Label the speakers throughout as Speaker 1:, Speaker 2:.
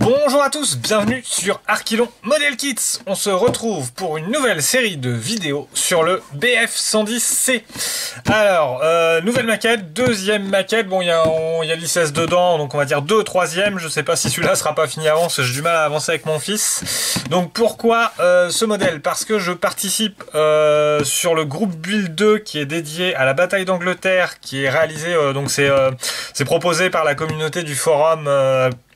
Speaker 1: Bonjour à tous, bienvenue sur Archilon Model Kits. On se retrouve pour une nouvelle série de vidéos sur le BF110C. Alors, nouvelle maquette, deuxième maquette. Bon, il y a l'I16 dedans, donc on va dire 2 troisième. Je sais pas si celui-là sera pas fini avant, parce que j'ai du mal à avancer avec mon fils. Donc pourquoi ce modèle? Parce que je participe sur le groupe Build 2 qui est dédié à la bataille d'Angleterre, qui est réalisé, donc c'est proposé par la communauté du forum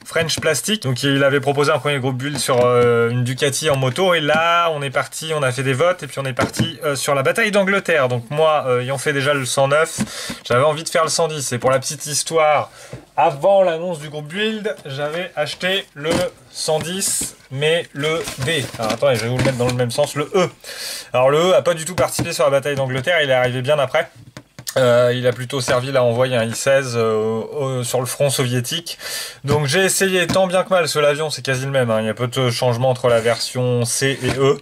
Speaker 1: French Plastic. Donc il avait proposé un premier groupe build sur une Ducati en moto, et là on est parti, on a fait des votes et puis on est parti sur la bataille d'Angleterre. Donc moi ayant fait déjà le 109, j'avais envie de faire le 110, et pour la petite histoire, avant l'annonce du groupe build, j'avais acheté le 110 mais le D. Alors attendez, je vais vous le mettre dans le même sens, le E. Alors le E a pas du tout participé sur la bataille d'Angleterre, il est arrivé bien après. Il a plutôt servi là à envoyer un I16 sur le front soviétique. Donc j'ai essayé tant bien que mal, parce que l'avion c'est quasi le même, hein. Il y a peu de changements entre la version C et E.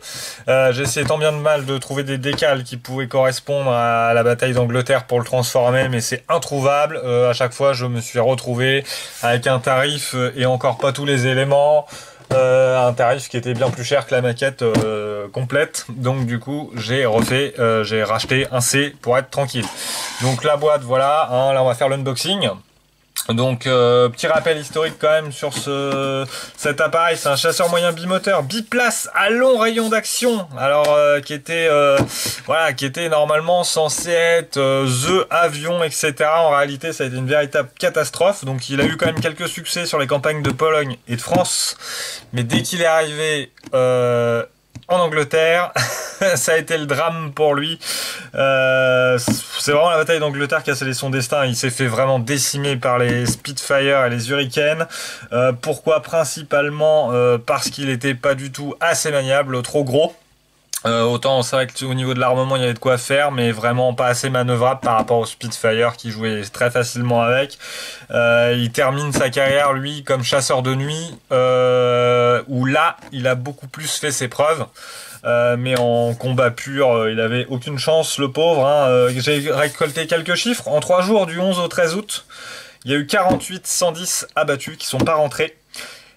Speaker 1: J'ai essayé tant bien de mal de trouver des décals qui pouvaient correspondre à la bataille d'Angleterre pour le transformer, mais c'est introuvable. À chaque fois je me suis retrouvé avec un tarif et encore pas tous les éléments. Un tarif qui était bien plus cher que la maquette complète, donc du coup j'ai racheté un C pour être tranquille. Donc la boîte, voilà, hein, là on va faire l'unboxing. Donc petit rappel historique quand même sur cet appareil. C'est un chasseur moyen bimoteur biplace à long rayon d'action, alors qui était normalement censé être the avion, etc. En réalité ça a été une véritable catastrophe. Donc il a eu quand même quelques succès sur les campagnes de Pologne et de France, mais dès qu'il est arrivé en Angleterre, ça a été le drame pour lui. C'est vraiment la bataille d'Angleterre qui a scellé son destin. Il s'est fait vraiment décimer par les Spitfire et les Hurricanes. Pourquoi? Principalement parce qu'il n'était pas du tout assez maniable, trop gros. Autant c'est vrai qu'au niveau de l'armement il y avait de quoi faire, mais vraiment pas assez manœuvrable par rapport au Spitfire qui jouait très facilement avec. Il termine sa carrière lui comme chasseur de nuit, où là il a beaucoup plus fait ses preuves. Mais en combat pur, il avait aucune chance, le pauvre, hein. J'ai récolté quelques chiffres. En 3 jours, du 11 au 13 août, il y a eu 48 110 abattus qui sont pas rentrés.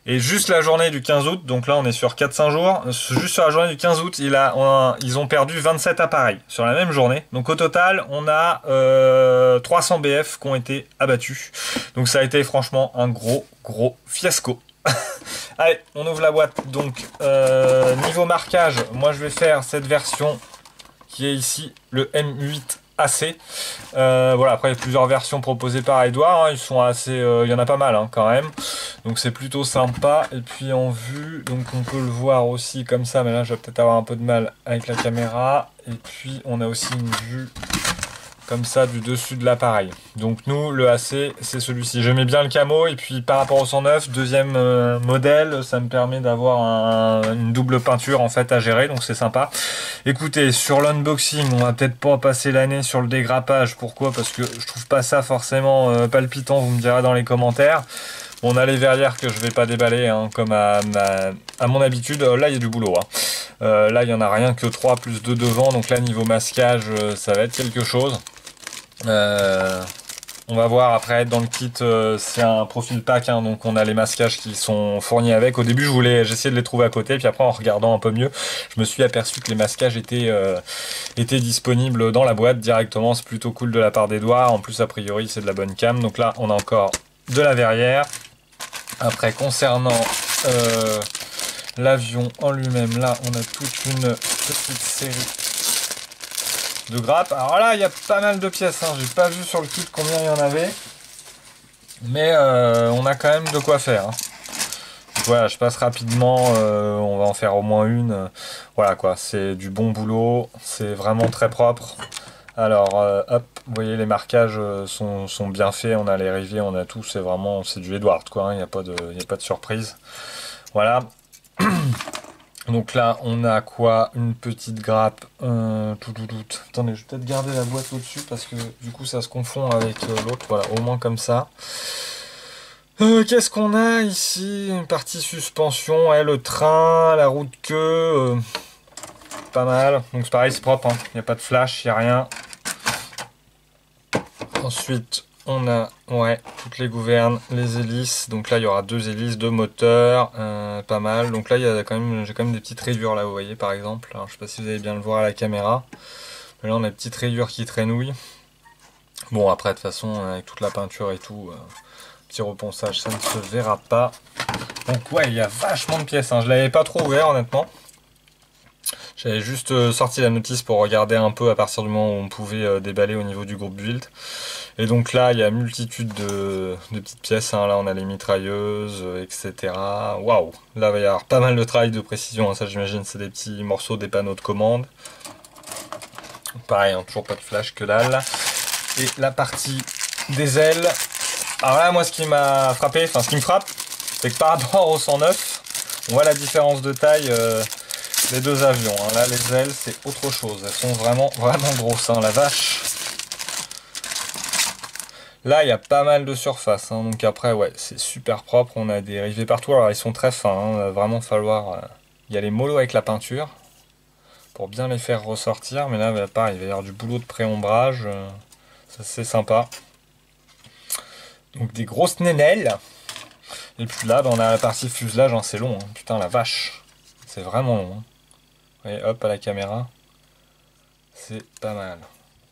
Speaker 1: Et juste la journée du 15 août, donc là on est sur 4-5 jours, juste sur la journée du 15 août, ils ont perdu 27 appareils sur la même journée. Donc au total, on a 300 BF qui ont été abattus. Donc ça a été franchement un gros fiasco. Allez, on ouvre la boîte. Donc niveau marquage, moi je vais faire cette version qui est ici, le M8 AC. Voilà, après il y a plusieurs versions proposées par Edouard, hein. Ils sont assez, il y en a pas mal, hein, quand même. Donc c'est plutôt sympa. Et puis en vue, donc on peut le voir aussi comme ça, mais là je vais peut-être avoir un peu de mal avec la caméra. Et puis on a aussi une vue comme ça du dessus de l'appareil. Donc nous, le AC, c'est celui-ci. J'aimais bien le camo, et puis par rapport au 109, deuxième modèle, ça me permet d'avoir une double peinture en fait à gérer, donc c'est sympa. Écoutez, sur l'unboxing, on va peut-être pas passer l'année sur le dégrappage. Pourquoi? Parce que je trouve pas ça forcément palpitant, vous me direz dans les commentaires. On a les verrières que je vais pas déballer, hein, comme à mon habitude. Là il y a du boulot, hein. Là il y en a rien que 3 plus 2 devant, donc là niveau masquage ça va être quelque chose. On va voir après dans le kit, c'est un profil pack, hein, donc on a les masquages qui sont fournis avec. Au début j'essayais de les trouver à côté, puis après en regardant un peu mieux, je me suis aperçu que les masquages étaient disponibles dans la boîte directement. C'est plutôt cool de la part d'Edouard. En plus a priori c'est de la bonne cam. Donc là on a encore de la verrière. Après concernant l'avion en lui-même, là on a toute une petite série de grappes. Alors là il y a pas mal de pièces, hein. J'ai pas vu sur le kit combien il y en avait, mais on a quand même de quoi faire, hein. Donc voilà, je passe rapidement, on va en faire au moins une. Voilà quoi, c'est du bon boulot, c'est vraiment très propre. Alors hop, vous voyez les marquages sont bien faits, on a les rivets, on a tout, c'est du Edward quoi, hein. Il n'y a pas de surprise. Voilà. Donc là on a quoi? Une petite grappe, attendez, je vais peut-être garder la boîte au-dessus parce que du coup ça se confond avec l'autre. Voilà, au moins comme ça. Qu'est-ce qu'on a ici? Une partie suspension, ouais, le train, la roue de queue, pas mal. Donc c'est pareil, c'est propre, hein. Il n'y a pas de flash, il n'y a rien. Ensuite on a toutes les gouvernes, les hélices. Donc là il y aura 2 hélices, 2 moteurs, pas mal. Donc là j'ai quand même des petites rayures là, vous voyez par exemple. Alors je sais pas si vous allez bien le voir à la caméra. Mais là on a des petites rayures qui traînouillent. Bon après de toute façon avec toute la peinture et tout, petit reponçage ça ne se verra pas. Donc ouais il y a vachement de pièces, hein. Je l'avais pas trop ouvert honnêtement. J'avais juste sorti la notice pour regarder un peu à partir du moment où on pouvait déballer au niveau du groupe build. Et donc là, il y a multitude de petites pièces. Hein. Là, on a les mitrailleuses, etc. Waouh! Là, il va y avoir pas mal de travail de précision. Hein. Ça, j'imagine, c'est des petits morceaux des panneaux de commande. Pareil, hein, toujours pas de flash, que dalle. Et la partie des ailes. Alors là, moi, ce qui m'a frappé, enfin, ce qui me frappe, c'est que par rapport au 109, on voit la différence de taille des 2 avions. Hein. Là, les ailes, c'est autre chose. Elles sont vraiment grosses, hein, la vache. Là, il y a pas mal de surface. Hein. Donc après, ouais, c'est super propre. On a des rivets partout. Alors, ils sont très fins. Hein. Il va vraiment falloir y aller mollo avec la peinture pour bien les faire ressortir. Mais là, pareil, il va y avoir du boulot de pré-ombrage. Ça, c'est sympa. Donc, des grosses nénelles. Et puis là, on a la partie fuselage. Hein. C'est long. Hein. Putain, la vache. C'est vraiment long. Hein. Et hop, à la caméra. C'est pas mal.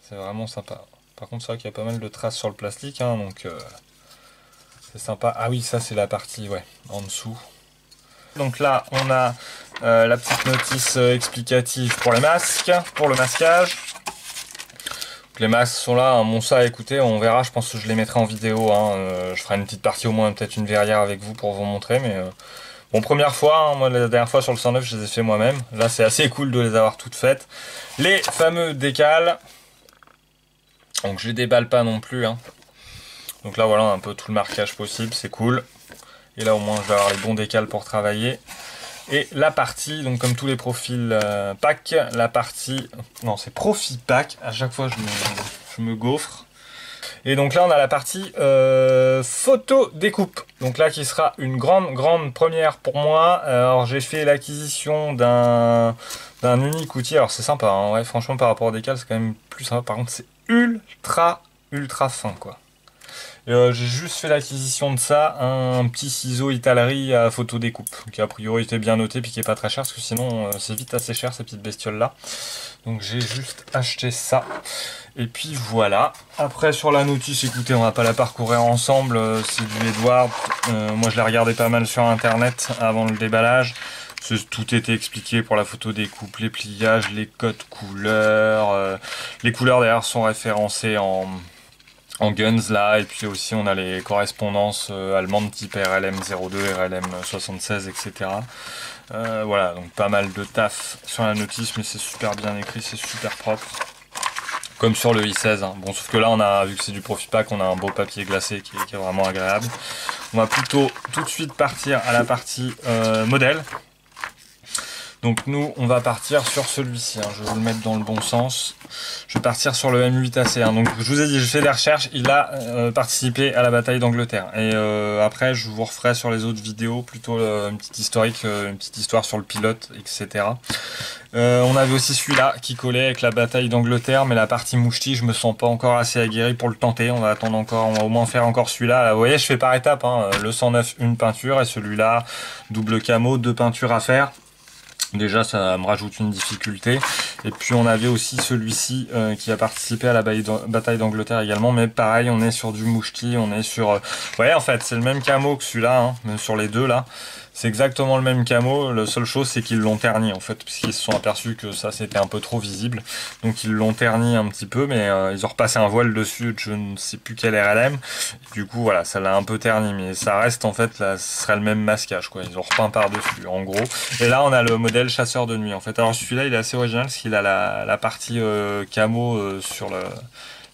Speaker 1: C'est vraiment sympa. Par contre, c'est vrai qu'il y a pas mal de traces sur le plastique. Hein, donc, c'est sympa. Ah oui, ça, c'est la partie en dessous. Donc là, on a la petite notice explicative pour les masques, pour le masquage. Donc, les masques sont là. Hein. Bon, ça, écoutez, on verra. Je pense que je les mettrai en vidéo. Hein. Je ferai une petite partie, au moins, peut-être une verrière avec vous pour vous montrer. Mais bon, première fois, hein, moi la dernière fois sur le 109, je les ai fait moi-même. Là, c'est assez cool de les avoir toutes faites. Les fameux décals. Donc, je les déballe pas non plus. Hein. Donc là, voilà, un peu tout le marquage possible, c'est cool. Et là, au moins, je vais avoir les bons décals pour travailler. Et la partie, donc comme tous les profils pack, la partie... Non, c'est profil pack. À chaque fois, je me gaufre. Et donc là, on a la partie photo découpe. Donc là, qui sera une grande première pour moi. Alors, j'ai fait l'acquisition d'un unique outil. Alors, c'est sympa. Hein. Ouais, franchement, par rapport au décal, c'est quand même plus sympa. Par contre, c'est ultra fin, quoi. J'ai juste fait l'acquisition de ça, un petit ciseau Italri à photo découpe, qui a priori était bien noté, puis qui est pas très cher, parce que sinon c'est vite assez cher ces petites bestioles là. Donc j'ai juste acheté ça. Et puis voilà. Après sur la notice, écoutez, on va pas la parcourir ensemble, c'est du Edward. Moi je l'ai regardé pas mal sur internet avant le déballage. Tout était expliqué pour la photo découpe, les pliages, les codes couleurs. Les couleurs d'ailleurs sont référencées en guns là, et puis aussi on a les correspondances allemandes type RLM02, RLM76, etc. Voilà, donc pas mal de taf sur la notice, mais c'est super bien écrit, c'est super propre. Comme sur le i16, hein. Bon, sauf que là, on a, vu que c'est du Profipack, on a un beau papier glacé qui est vraiment agréable. On va plutôt tout de suite partir à la partie modèle. Donc nous, on va partir sur celui-ci, hein. Je vais vous le mettre dans le bon sens. Je vais partir sur le M8AC1. Donc je vous ai dit, j'ai fait des recherches, il a participé à la bataille d'Angleterre. Et après, je vous referai sur les autres vidéos, plutôt une petite historique, une petite histoire sur le pilote, etc. On avait aussi celui-là qui collait avec la bataille d'Angleterre, mais la partie moucheti, je me sens pas encore assez aguerri pour le tenter. On va attendre encore, on va au moins faire encore celui-là. Vous voyez, je fais par étapes, hein. Le 109, une peinture, et celui-là, double camo, 2 peintures à faire. Déjà, ça me rajoute une difficulté. Et puis, on avait aussi celui-ci qui a participé à la bataille d'Angleterre également. Mais pareil, on est sur du moucheti, on est sur... Vous voyez, en fait, c'est le même camo que celui-là, hein, même sur les deux, là. C'est exactement le même camo. La seule chose, c'est qu'ils l'ont terni, en fait, puisqu'ils se sont aperçus que ça, c'était un peu trop visible. Donc, ils l'ont terni un petit peu, mais ils ont repassé un voile dessus, je ne sais plus quel RLM. Du coup, voilà, ça l'a un peu terni, mais ça reste, en fait, là, ce serait le même masquage, quoi. Ils ont repeint par-dessus, en gros. Et là, on a le modèle chasseur de nuit, en fait. Alors, celui-là, il est assez original, parce qu'il a la partie camo sur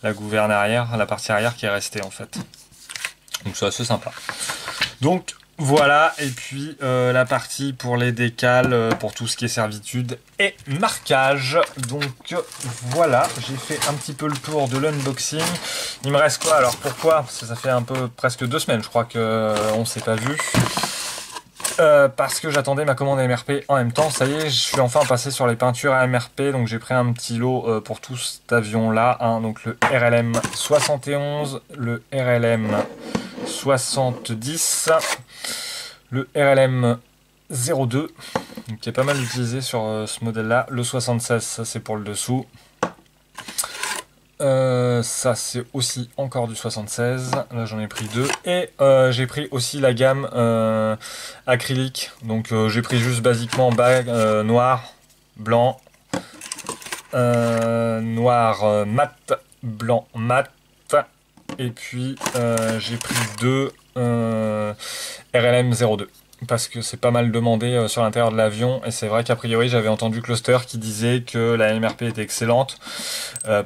Speaker 1: la gouverne arrière, la partie arrière qui est restée, en fait. Donc, c'est assez sympa. Donc, voilà, et puis la partie pour les décals, pour tout ce qui est servitude et marquage. Donc voilà, j'ai fait un petit peu le tour de l'unboxing. Il me reste quoi alors? Pourquoi? Parce que ça fait un peu presque 2 semaines, je crois qu'on ne s'est pas vu. parce que j'attendais ma commande MRP en même temps. Ça y est, je suis enfin passé sur les peintures à MRP, donc j'ai pris un petit lot pour tout cet avion là, hein, donc le RLM 71, le RLM 70, le RLM 02, qui est pas mal utilisé sur ce modèle là, le 76, ça c'est pour le dessous. Ça c'est aussi encore du 76, là j'en ai pris deux, et j'ai pris aussi la gamme acrylique, donc j'ai pris juste basiquement noir, blanc, noir mat, blanc mat, et puis j'ai pris deux RLM 02. Parce que c'est pas mal demandé sur l'intérieur de l'avion, et c'est vrai qu'a priori j'avais entendu Cluster qui disait que la MRP était excellente.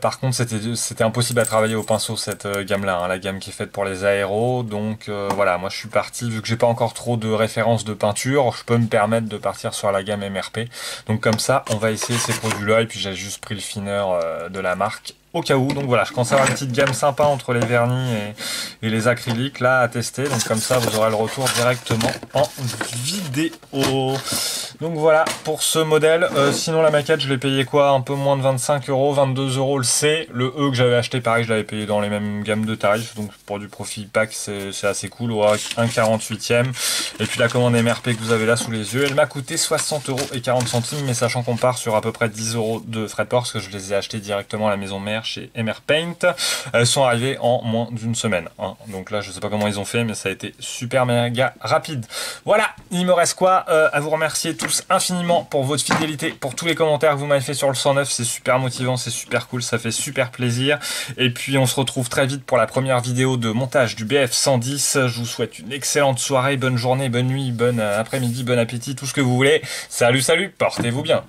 Speaker 1: Par contre c'était impossible à travailler au pinceau cette gamme là, hein, la gamme qui est faite pour les aéros. Donc voilà, moi je suis parti, vu que j'ai pas encore trop de références de peinture, je peux me permettre de partir sur la gamme MRP. Donc comme ça on va essayer ces produits là, et puis j'ai juste pris le finner de la marque au cas où. Donc voilà, je commence à avoir une petite gamme sympa entre les vernis et les acryliques là à tester, donc comme ça vous aurez le retour directement en vidéo. Donc voilà pour ce modèle. Sinon la maquette je l'ai payé quoi, un peu moins de 25 €, 22 € le C. Le E que j'avais acheté pareil, je l'avais payé dans les mêmes gammes de tarifs, donc pour du profil pack c'est assez cool, au 1,48e. Et puis la commande MRP que vous avez là sous les yeux, elle m'a coûté 60,40 €, mais sachant qu'on part sur à peu près 10 € de frais de port, parce que je les ai achetés directement à la maison mère chez MR Paint. Elles sont arrivées en moins d'une semaine, hein. Donc là je sais pas comment ils ont fait, mais ça a été super méga rapide. Voilà, il me reste quoi à vous remercier tous infiniment pour votre fidélité, pour tous les commentaires que vous m'avez fait sur le 109, c'est super motivant, c'est super cool, ça fait super plaisir. Et puis on se retrouve très vite pour la première vidéo de montage du BF 110. Je vous souhaite une excellente soirée, bonne journée, bonne nuit, bon après-midi, bon appétit, tout ce que vous voulez. Salut, salut, portez-vous bien.